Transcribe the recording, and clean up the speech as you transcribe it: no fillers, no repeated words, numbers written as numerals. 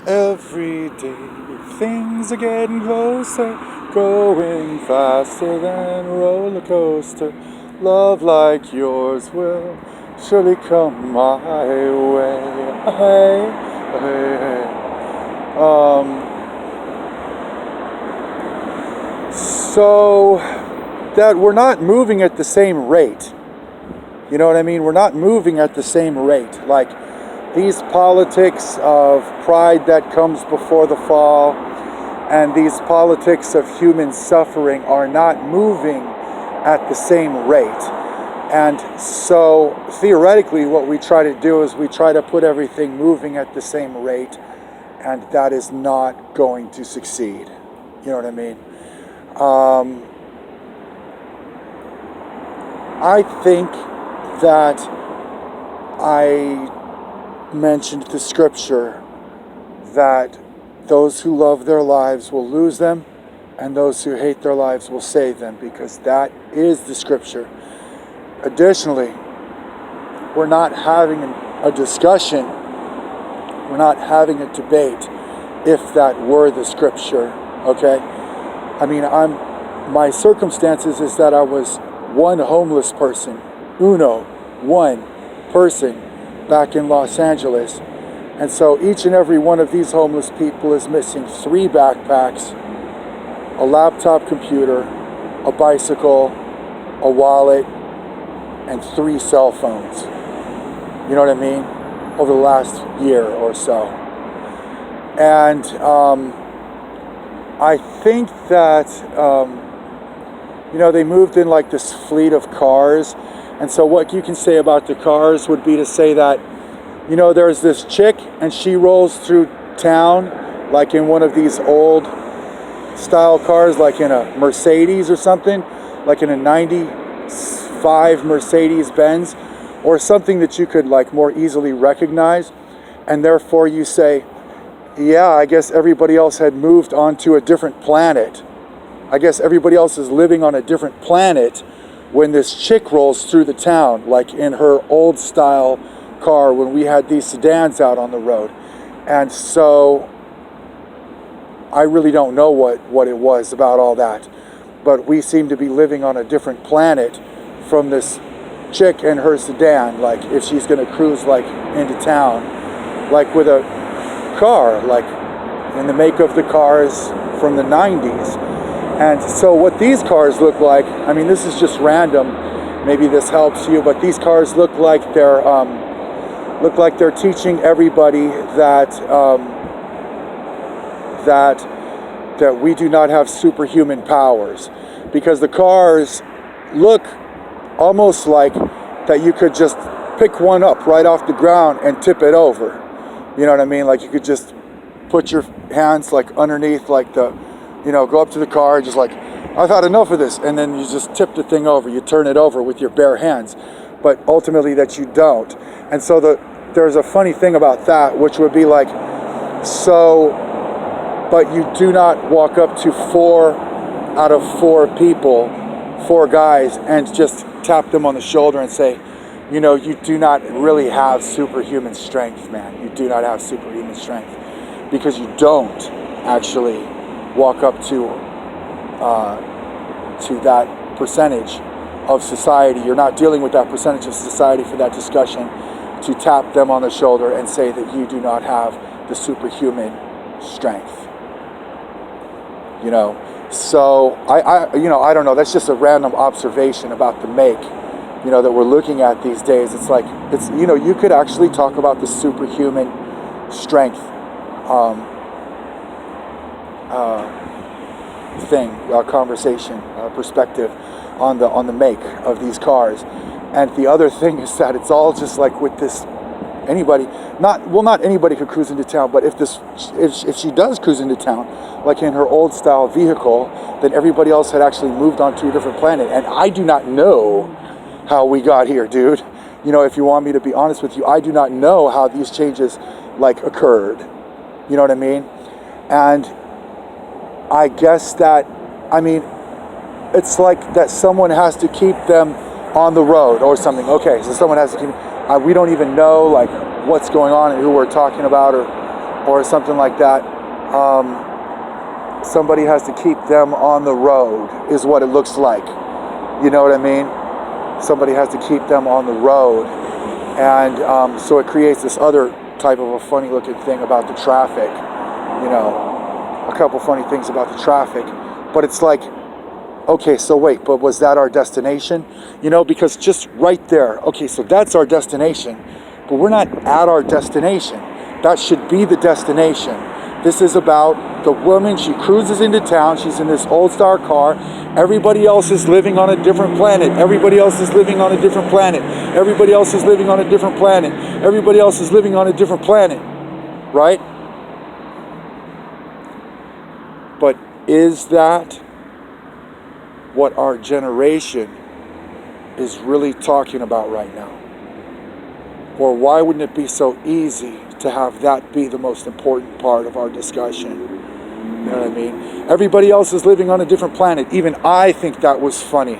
Every day things are getting closer, going faster than a roller coaster. Love like yours will surely come my way. Hey, hey, hey. So that we're not moving at the same rate. You know what I mean? We're not moving at the same rate. Like these politics of pride that comes before the fall and these politics of human suffering are not moving at the same rate. And so theoretically, what we try to do is we try to put everything moving at the same rate, and that is not going to succeed. You know what I mean? I think that I mentioned the scripture that those who love their lives will lose them, and those who hate their lives will save them, because that is the scripture. Additionally, we're not having a discussion, we're not having a debate if that were the scripture, okay? I mean, my circumstances is that I was one homeless person, one person back in Los Angeles. And so each and every one of these homeless people is missing 3 backpacks, a laptop computer, a bicycle, a wallet, and 3 cell phones. You know what I mean? Over the last year or so. And I think that, they moved in like this fleet of cars. And so what you can say about the cars would be to say that, there's this chick and she rolls through town like in one of these old style cars, like in a Mercedes or something, like in a 95 Mercedes Benz or something that you could like more easily recognize. And therefore you say, yeah, I guess everybody else had moved onto a different planet. I guess everybody else is living on a different planet when this chick rolls through the town, like in her old style car when we had these sedans out on the road. And so I really don't know what it was about all that. But we seem to be living on a different planet from this chick and her sedan, like if she's gonna cruise like into town, like with a car, like in the make of the cars from the 90s. And so what these cars look like, I mean, this is just random, maybe this helps you, but these cars look like they're teaching everybody that that we do not have superhuman powers, because the cars look almost like that you could just pick one up right off the ground and tip it over. You know what I mean? Like you could just put your hands like underneath like the, go up to the car and just like, I've had enough of this. And then you just tip the thing over, you turn it over with your bare hands, but ultimately that you don't. And so there's a funny thing about that, which would be like, but you do not walk up to 4 out of 4 people, 4 guys, and just tap them on the shoulder and say, you do not really have superhuman strength, man. You do not have superhuman strength, because you don't actually walk up to that percentage of society. You're not dealing with that percentage of society for that discussion to tap them on the shoulder and say that you do not have the superhuman strength. So I don't know. That's just a random observation about the make, that we're looking at these days. It's like, you could actually talk about the superhuman strength conversation, perspective on the make of these cars. And the other thing is that it's all just like with this, not anybody could cruise into town, but if she does cruise into town, like in her old style vehicle, then everybody else had actually moved on to a different planet. And I do not know how we got here, dude. If you want me to be honest with you, I do not know how these changes like occurred. You know what I mean? And I guess that, it's like that someone has to keep them on the road or something. Okay, so someone has to keep, we don't even know like what's going on and who we're talking about or or something like that. Somebody has to keep them on the road, is what it looks like. You know what I mean? Somebody has to keep them on the road. And so it creates this other type of a funny looking thing about the traffic. You know, a couple funny things about the traffic. But it's like, okay, so wait, but was that our destination? You know, because just right there, okay, so that's our destination, but we're not at our destination. That should be the destination. This is about the woman. She cruises into town. She's in this old star car. Everybody else is living on a different planet. Everybody else is living on a different planet. Everybody else is living on a different planet. Everybody else is living on a different planet. Right? But is that what our generation is really talking about right now? Or why wouldn't it be so easy to have that be the most important part of our discussion? You know what I mean? Everybody else is living on a different planet. Even I think that was funny.